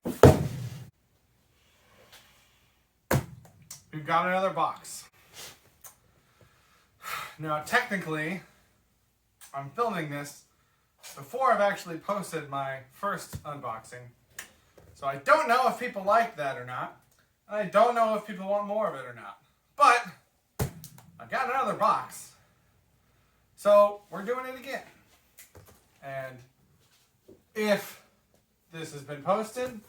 We've got another box. Now, technically, I'm filming this before I've actually posted my first unboxing. So I don't know if people like that or not. I don't know if people want more of it or not. But I've got another box. So we're doing it again. And if this has been posted,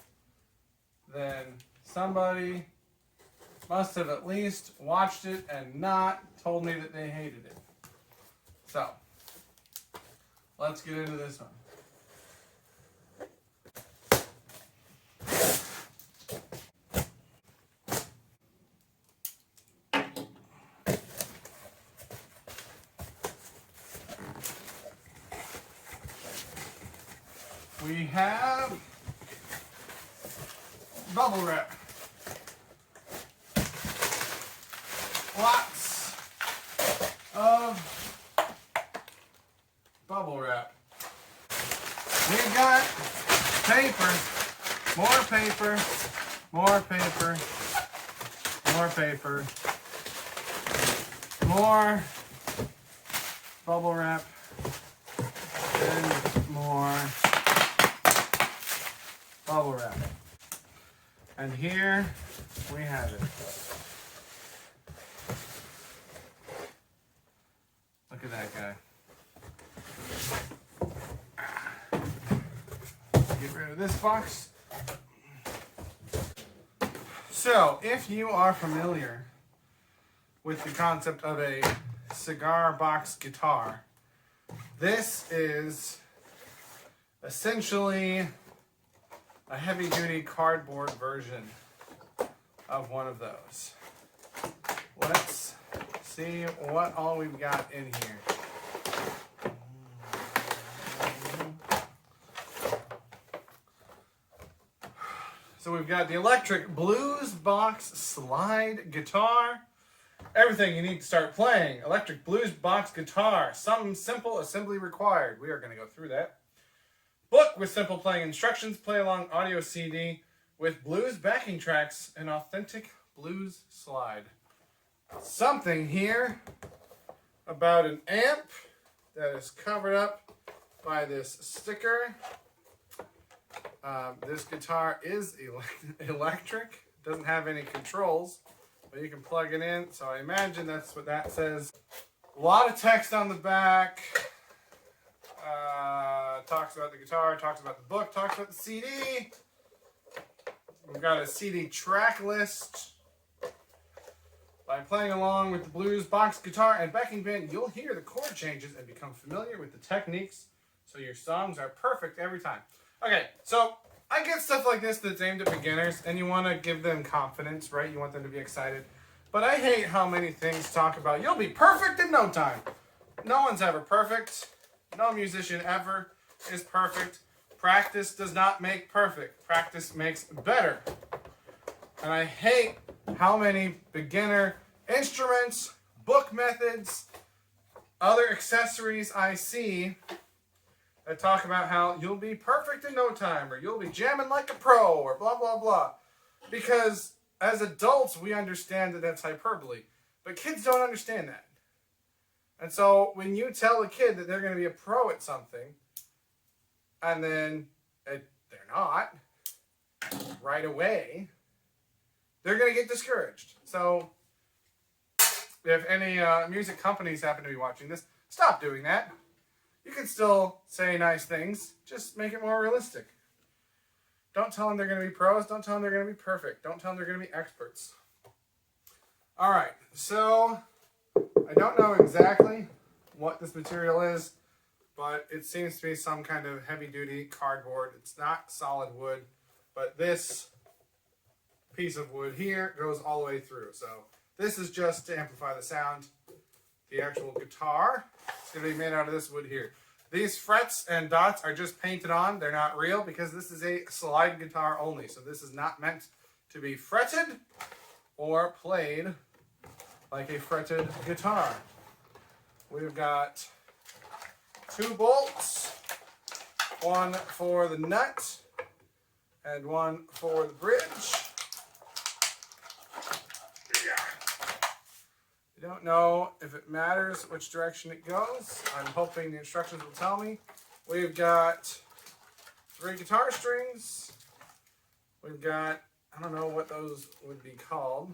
then somebody must have at least watched it and not told me that they hated it. So, let's get into this one. We have bubble wrap. Lots of bubble wrap. We've got paper, more paper, more paper, more paper, more bubble wrap, and more bubble wrap. And here we have it. Look at that guy. Get rid of this box. So, if you are familiar with the concept of a cigar box guitar, this is essentially a heavy-duty cardboard version of one of those. Let's see what all we've got in here. So we've got the electric blues box slide guitar. Everything you need to start playing. Electric blues box guitar. Some simple assembly required. We are going to go through that. Book with simple playing instructions. Play along audio CD with blues backing tracks. An authentic blues slide. Something here about an amp that is covered up by this sticker. This guitar is electric. Doesn't have any controls, but you can plug it in. So I imagine that's what that says. A lot of text on the back. Talks about the guitar, talks about the book, talks about the CD. We've got a CD track list. By playing along with the blues box guitar and backing band, you'll hear the chord changes and become familiar with the techniques, so your songs are perfect every time. Okay, so I get stuff like this that's aimed at beginners, and you want to give them confidence, right? You want them to be excited. But I hate how many things talk about, you'll be perfect in no time. No one's ever perfect. No musician ever is perfect. Practice does not make perfect. Practice makes better. And I hate how many beginner instruments, book methods, other accessories I see that talk about how you'll be perfect in no time, or you'll be jamming like a pro, or blah, blah, blah. Because as adults, we understand that that's hyperbole. But kids don't understand that. And so when you tell a kid that they're going to be a pro at something, and then they're not, right away, they're going to get discouraged. So if any music companies happen to be watching this, stop doing that. You can still say nice things, just make it more realistic. Don't tell them they're going to be pros. Don't tell them they're going to be perfect. Don't tell them they're going to be experts. All right, so I don't know exactly what this material is, but it seems to be some kind of heavy-duty cardboard. It's not solid wood, but this piece of wood here goes all the way through. So this is just to amplify the sound. The actual guitar is going to be made out of this wood here. These frets and dots are just painted on. They're not real because this is a slide guitar only. So this is not meant to be fretted or played like a fretted guitar. We've got 2 bolts, one for the nut and one for the bridge. I don't know if it matters which direction it goes. I'm hoping the instructions will tell me. We've got 3 guitar strings. We've got, I don't know what those would be called.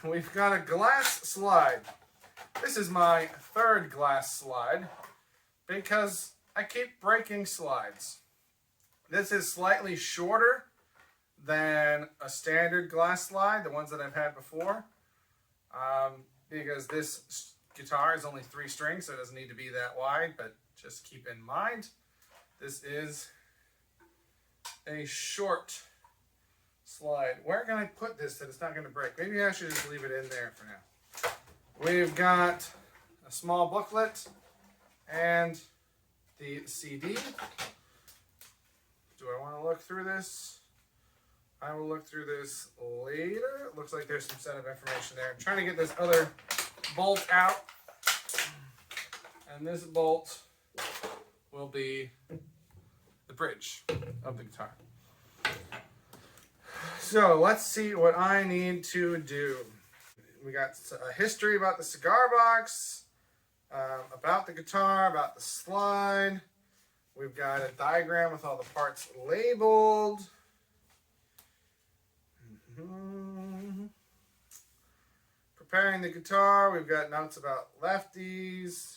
We've got a glass slide. This is my 3rd glass slide because I keep breaking slides. This is slightly shorter than a standard glass slide, the ones that I've had before. Because this guitar is only 3 strings, so it doesn't need to be that wide, but just keep in mind, this is a short slide. Where can I put this that it's not going to break? Maybe I should just leave it in there for now. We've got a small booklet and the CD. Do I want to look through this? I will look through this later. It looks like there's some set of information there. I'm trying to get this other bolt out. And this bolt will be the bridge of the guitar. So let's see what I need to do. We got a history about the cigar box, about the guitar, about the slide. We've got a diagram with all the parts labeled. Preparing the guitar, we've got notes about lefties.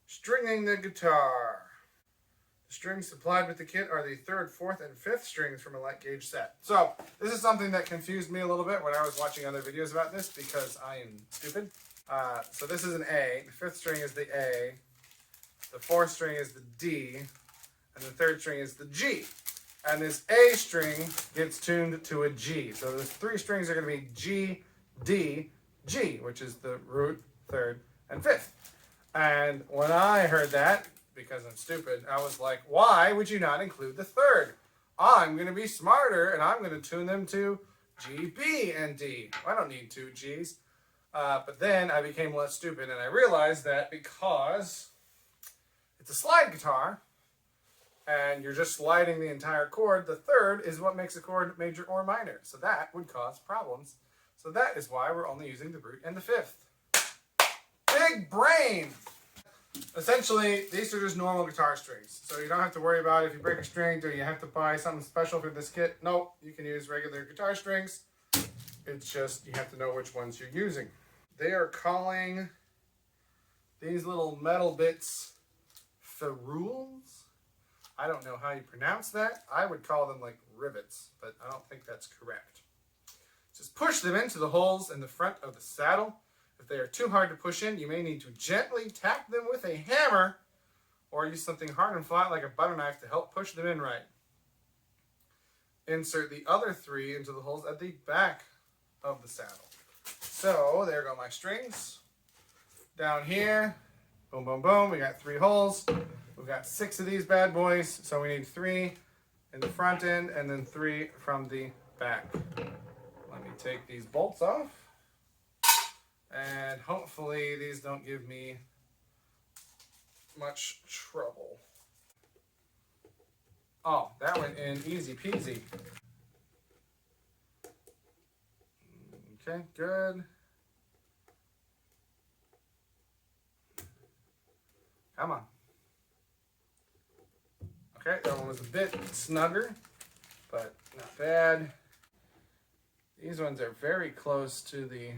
Stringing the guitar. The strings supplied with the kit are the 3rd, 4th, and 5th strings from a light gauge set. So this is something that confused me a little bit when I was watching other videos about this because I am stupid. So this is an A, the 5th string is the A, the 4th string is the D, and the 3rd string is the G. And this A string gets tuned to a G. So the 3 strings are going to be G, D, G, which is the root, 3rd, and 5th. And when I heard that, because I'm stupid, I was like, why would you not include the 3rd? I'm going to be smarter, and I'm going to tune them to G, B, and D. I don't need 2 Gs. But then I became less stupid, and I realized that because it's a slide guitar, and you're just sliding the entire chord, the 3rd is what makes a chord major or minor. So that would cause problems. So that is why we're only using the root and the 5th. Big brain! Essentially, these are just normal guitar strings. So you don't have to worry about if you break a string, do you have to buy something special for this kit? Nope, you can use regular guitar strings. It's just, you have to know which ones you're using. They are calling these little metal bits ferrules. I don't know how you pronounce that. I would call them like rivets, but I don't think that's correct. Just push them into the holes in the front of the saddle. If they are too hard to push in, you may need to gently tap them with a hammer or use something hard and flat like a butter knife to help push them in right. Insert the other 3 into the holes at the back of the saddle. So there go my strings. Down here, boom, boom, boom, we got 3 holes. We've got 6 of these bad boys, so we need 3 in the front end and then 3 from the back. Let me take these bolts off. And hopefully these don't give me much trouble. Oh, that went in easy peasy. Okay, good. Come on. Okay, that one was a bit snugger, but not bad. These ones are very close to the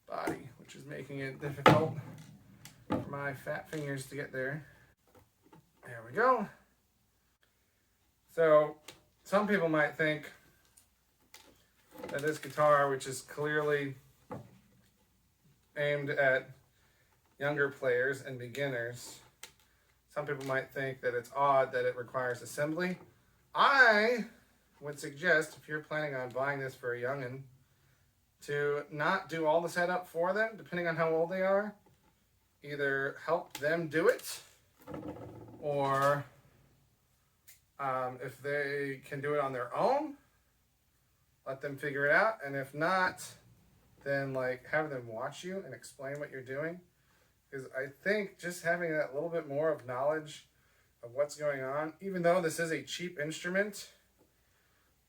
body, which is making it difficult for my fat fingers to get there. There we go. So, some people might think that this guitar, which is clearly aimed at younger players and beginners, some people might think that it's odd that it requires assembly. I would suggest, if you're planning on buying this for a youngin', to not do all the setup for them, depending on how old they are. Either help them do it, or if they can do it on their own, let them figure it out. And if not, then like have them watch you and explain what you're doing. Because I think just having that little bit more of knowledge of what's going on. Even though this is a cheap instrument,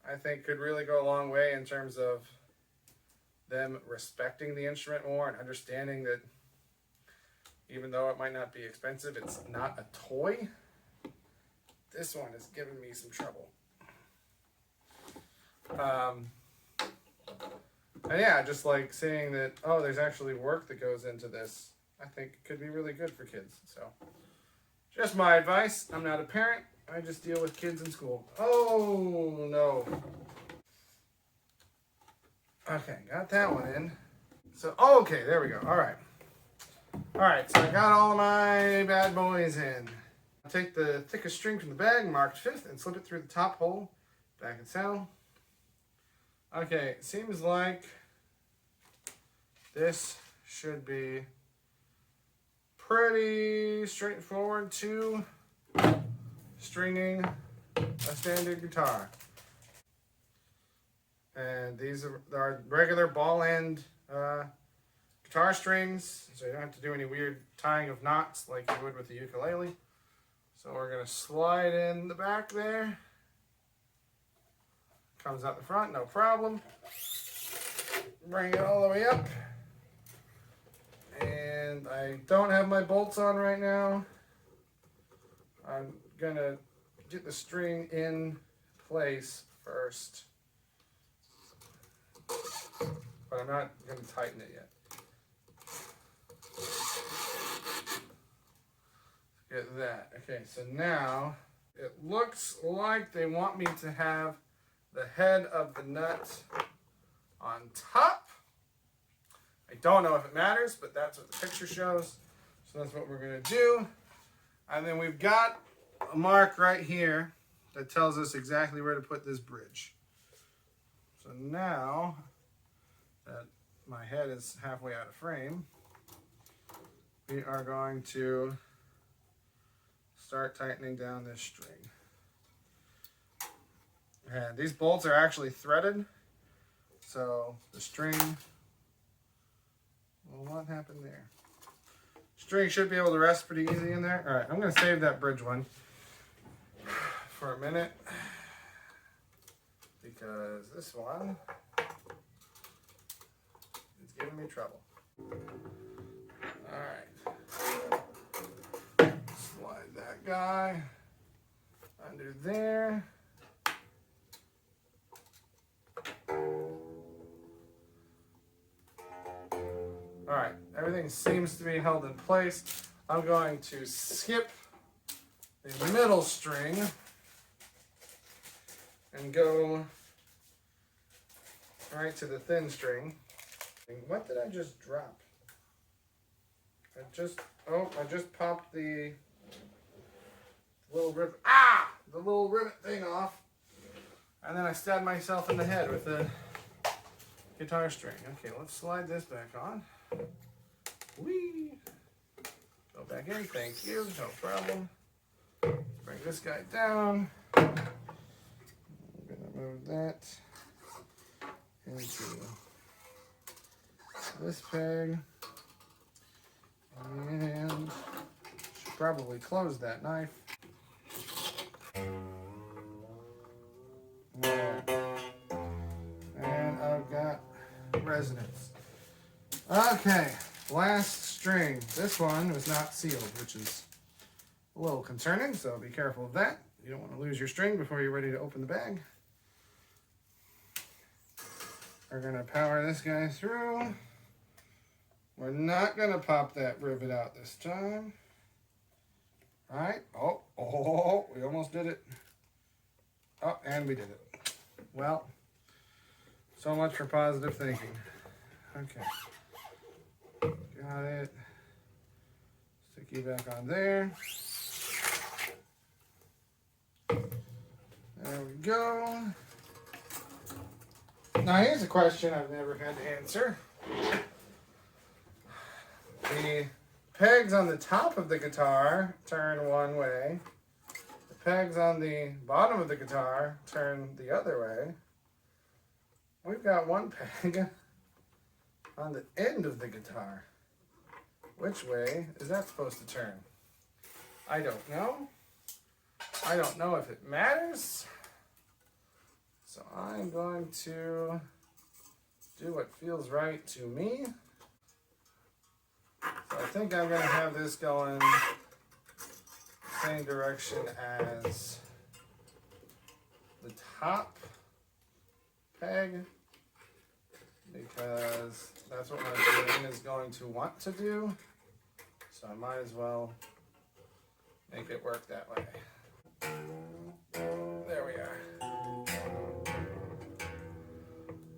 I think could really go a long way in terms of them respecting the instrument more and understanding that even though it might not be expensive, it's not a toy. This one is giving me some trouble. And yeah, just like seeing that, oh, there's actually work that goes into this, I think could be really good for kids. So, just my advice. I'm not a parent. I just deal with kids in school. Oh, no. Okay, got that one in. So, okay, there we go. All right. All right, so I got all of my bad boys in. I'll take the thickest string from the bag, marked 5th, and slip it through the top hole, back in saddle. Okay, seems like this should be pretty straightforward to stringing a standard guitar. And these are regular ball end guitar strings, so you don't have to do any weird tying of knots like you would with the ukulele. So we're going to slide in the back there. Comes out the front, no problem. Bring it all the way up. And I don't have my bolts on right now. I'm going to get the string in place first. But I'm not going to tighten it yet. Get that. Okay, so now it looks like they want me to have the head of the nut on top. I don't know if it matters, but that's what the picture shows. So that's what we're going to do. And then we've got a mark right here that tells us exactly where to put this bridge. So now that my head is halfway out of frame, we are going to start tightening down this string. And these bolts are actually threaded, so the string, well, what happened there? String should be able to rest pretty easy in there. All right, I'm going to save that bridge one for a minute because this one is giving me trouble. All right, slide that guy under there. All right, everything seems to be held in place. I'm going to skip the middle string and go right to the thin string. What did I just drop? I just popped the little rivet. The little rivet thing off. And then I stabbed myself in the head with the guitar string. Okay, let's slide this back on. Whee! Go back in, thank you, no problem. Bring this guy down. I'm gonna move that into this peg. And should probably close that knife. And I've got resonance. Okay, last string. This one was not sealed, which is a little concerning, so be careful of that. You don't want to lose your string before you're ready to open the bag. We're going to power this guy through. We're not going to pop that rivet out this time. All right. Oh, we almost did it. Oh, and we did it. Well, so much for positive thinking. Okay. Got it. Stick you back on there. There we go. Now here's a question I've never had to answer. The pegs on the top of the guitar turn one way. The pegs on the bottom of the guitar turn the other way. We've got one peg on the end of the guitar. Which way is that supposed to turn? I don't know. I don't know if it matters. So I'm going to do what feels right to me. So I think I'm going to have this going the same direction as the top peg, because that's what my balloon is going to want to do. So I might as well make it work that way. There we are.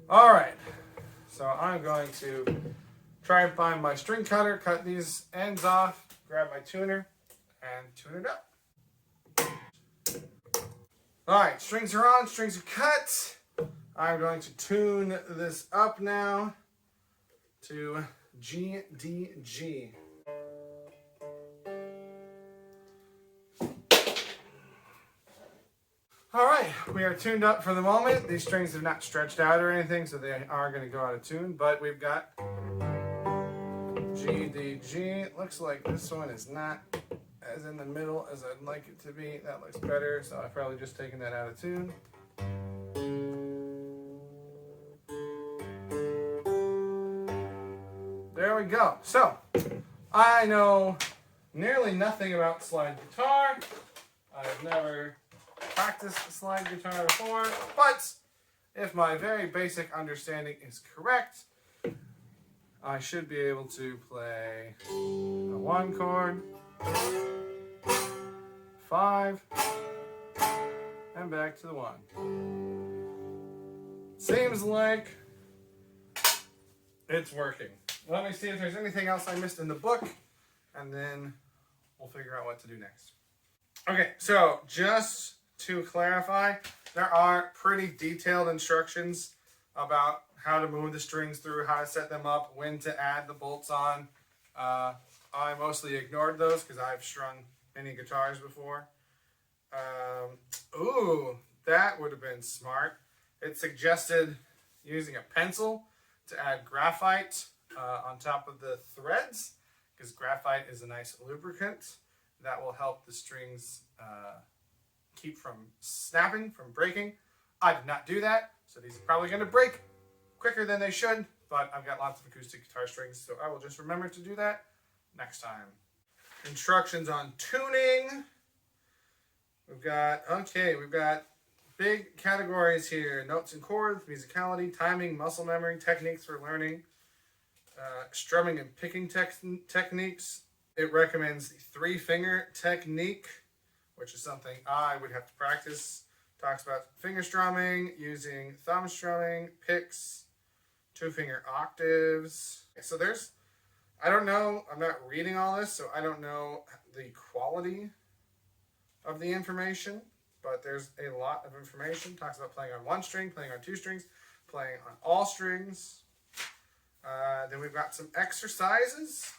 All right, so I'm going to try and find my string cutter, cut these ends off, grab my tuner, and tune it up. All right, strings are on, strings are cut. I'm going to tune this up now to G, D, G. All right, we are tuned up for the moment. These strings have not stretched out or anything, so they are going to go out of tune, but we've got G, D, G. It looks like this one is not as in the middle as I'd like it to be. That looks better, so I've probably just taken that out of tune. There we go. So, I know nearly nothing about slide guitar. I've never practiced slide guitar before, but if my very basic understanding is correct, I should be able to play a 1 chord, 5, and back to the 1. Seems like it's working. Let me see if there's anything else I missed in the book, and then we'll figure out what to do next. Okay, so just to clarify, there are pretty detailed instructions about how to move the strings through, how to set them up, when to add the bolts on. I mostly ignored those because I've strung many guitars before. Ooh, that would have been smart. It suggested using a pencil to add graphite on top of the threads, because graphite is a nice lubricant that will help the strings keep from snapping, from breaking. I did not do that, so these are probably going to break quicker than they should, but I've got lots of acoustic guitar strings, so I will just remember to do that next time. Instructions on tuning. We've got big categories here: notes and chords, musicality, timing, muscle memory, techniques for learning, strumming and picking techniques. It recommends the 3-finger technique, which is something I would have to practice. Talks about finger strumming, using thumb strumming, picks, 2-finger octaves. So I don't know, I'm not reading all this, so I don't know the quality of the information, but there's a lot of information. Talks about playing on 1 string, playing on 2 strings, playing on all strings. Then we've got some exercises,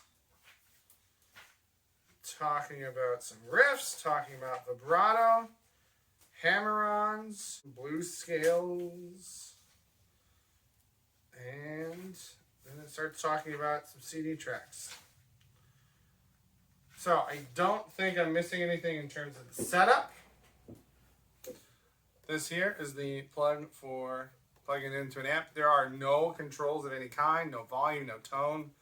talking about some riffs, talking about vibrato, hammer-ons, blues scales, and then it starts talking about some CD tracks. So I don't think I'm missing anything in terms of the setup. This here is the plug for plugging it into an amp. There are no controls of any kind, no volume, no tone,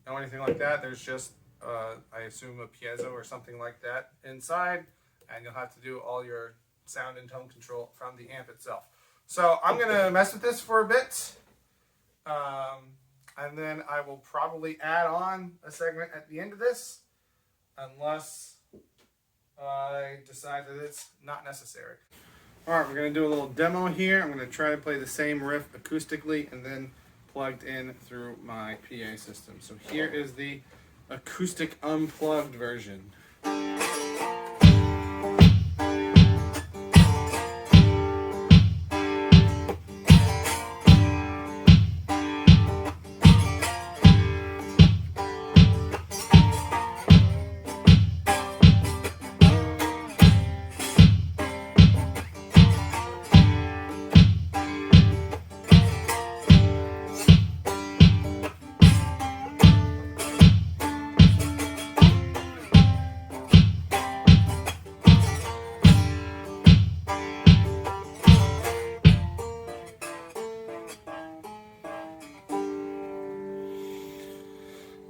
no anything like that. There's just, I assume, a piezo or something like that inside, and you'll have to do all your sound and tone control from the amp itself. So I'm going to mess with this for a bit, and then I will probably add on a segment at the end of this, unless I decide that it's not necessary. All right, we're going to do a little demo here. I'm going to try to play the same riff acoustically and then plugged in through my PA system. So here is the acoustic unplugged version.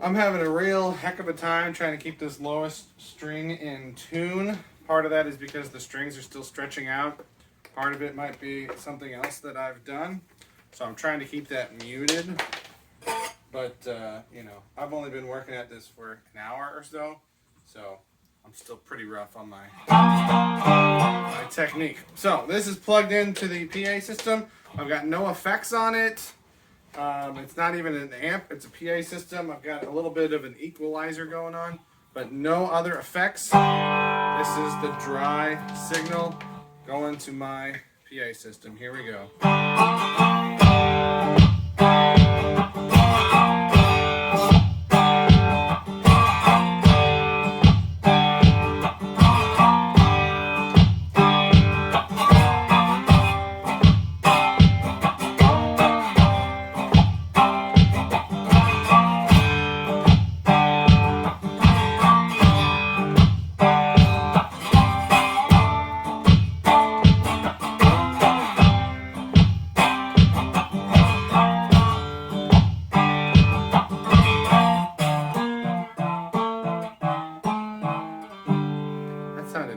I'm having a real heck of a time trying to keep this lowest string in tune. Part of that is because the strings are still stretching out. Part of it might be something else that I've done. So I'm trying to keep that muted. But, you know, I've only been working at this for an hour or so. So I'm still pretty rough on my technique. So this is plugged into the PA system. I've got no effects on it. It's not even an amp, it's a PA system. I've got a little bit of an equalizer going on, but no other effects. This is the dry signal going to my PA system. Here we go.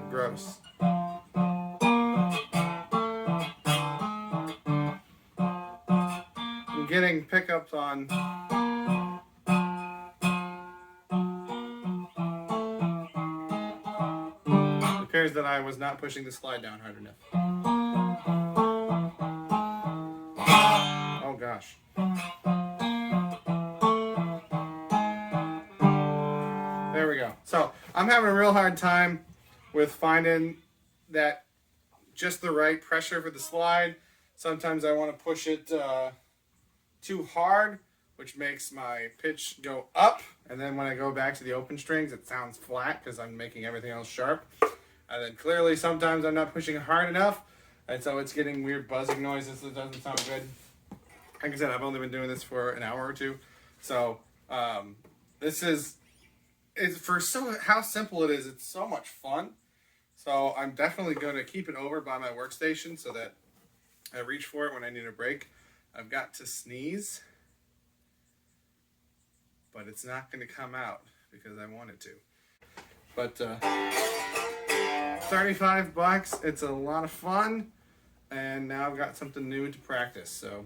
Gross. I'm getting pickups on it appears that I was not pushing the slide down hard enough. Oh gosh. There we go. So I'm having a real hard time with finding that just the right pressure for the slide. Sometimes I want to push it too hard, which makes my pitch go up. And then when I go back to the open strings, it sounds flat because I'm making everything else sharp. And then clearly sometimes I'm not pushing hard enough. And so it's getting weird buzzing noises that doesn't sound good. Like I said, I've only been doing this for an hour or two. So this is for how simple it is. It's so much fun. So I'm definitely going to keep it over by my workstation so that I reach for it when I need a break. I've got to sneeze, but it's not going to come out because I want it to. But $35, it's a lot of fun, and now I've got something new to practice. So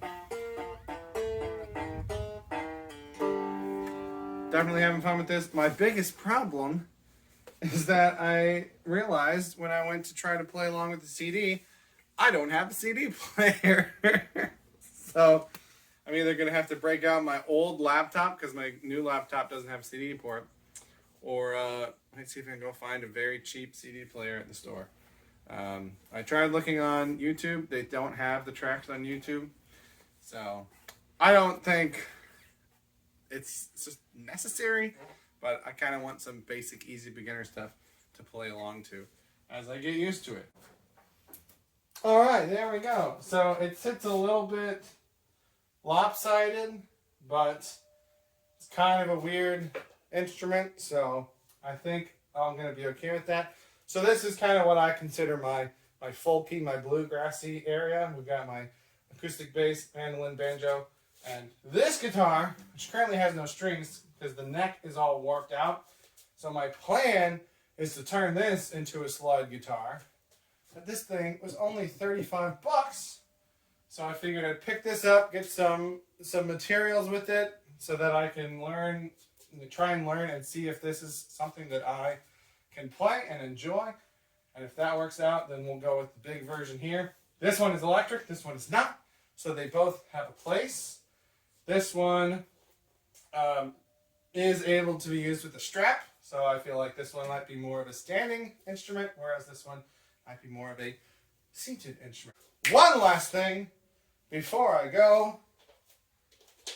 definitely having fun with this. My biggest problem is that I realized when I went to try to play along with the CD, I don't have a CD player. So I'm either going to have to break out my old laptop because my new laptop doesn't have a CD port, or let's see if I can go find a very cheap CD player at the store. I tried looking on YouTube. They don't have the tracks on YouTube. So I don't think it's just necessary. But I kind of want some basic, easy beginner stuff to play along to as I get used to it. All right, there we go. So it sits a little bit lopsided, but it's kind of a weird instrument. So I think I'm going to be okay with that. So this is kind of what I consider my folky, my bluegrassy area. We've got my acoustic bass, mandolin, banjo, and this guitar, which currently has no strings, because the neck is all warped out. So my plan is to turn this into a slide guitar. But this thing was only $35. So I figured I'd pick this up, get some materials with it so that I can try and learn and see if this is something that I can play and enjoy. And if that works out, then we'll go with the big version here. This one is electric, this one is not. So they both have a place. This one is able to be used with a strap, so I feel like this one might be more of a standing instrument, whereas this one might be more of a seated instrument. One last thing before I go.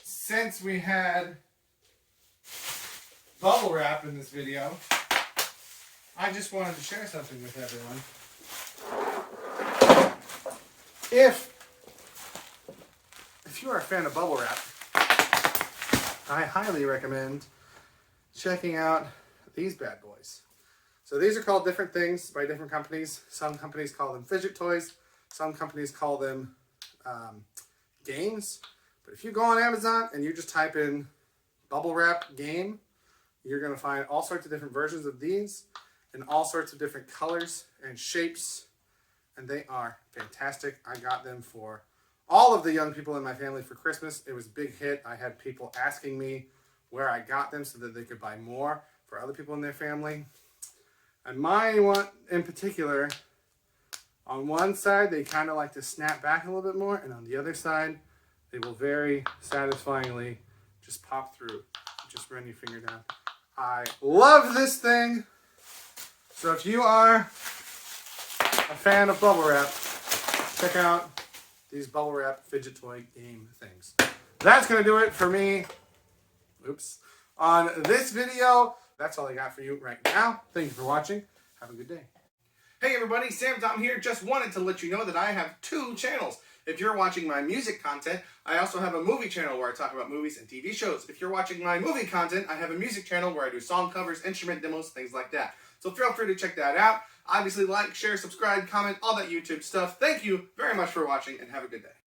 Since we had bubble wrap in this video, I just wanted to share something with everyone. If you are a fan of bubble wrap, I highly recommend checking out these bad boys. So these are called different things by different companies. Some companies call them fidget toys. Some companies call them games. But if you go on Amazon and you just type in bubble wrap game. You're going to find all sorts of different versions of these in all sorts of different colors and shapes, and they are fantastic. I got them for all of the young people in my family for Christmas. It was a big hit. I had people asking me where I got them so that they could buy more for other people in their family. And my one in particular, on one side, they kind of like to snap back a little bit more, and on the other side, they will very satisfyingly just pop through. Just run your finger down. I love this thing. So if you are a fan of bubble wrap, check out these bubble wrap fidget toy game things. That's going to do it for me. Oops. On this video, that's all I got for you right now. Thank you for watching. Have a good day. Hey everybody, Sam Tom here. Just wanted to let you know that I have 2 channels. If you're watching my music content, I also have a movie channel where I talk about movies and TV shows. If you're watching my movie content, I have a music channel where I do song covers, instrument demos, things like that. So feel free to check that out. Obviously, like, share, subscribe, comment, all that YouTube stuff. Thank you very much for watching, and have a good day.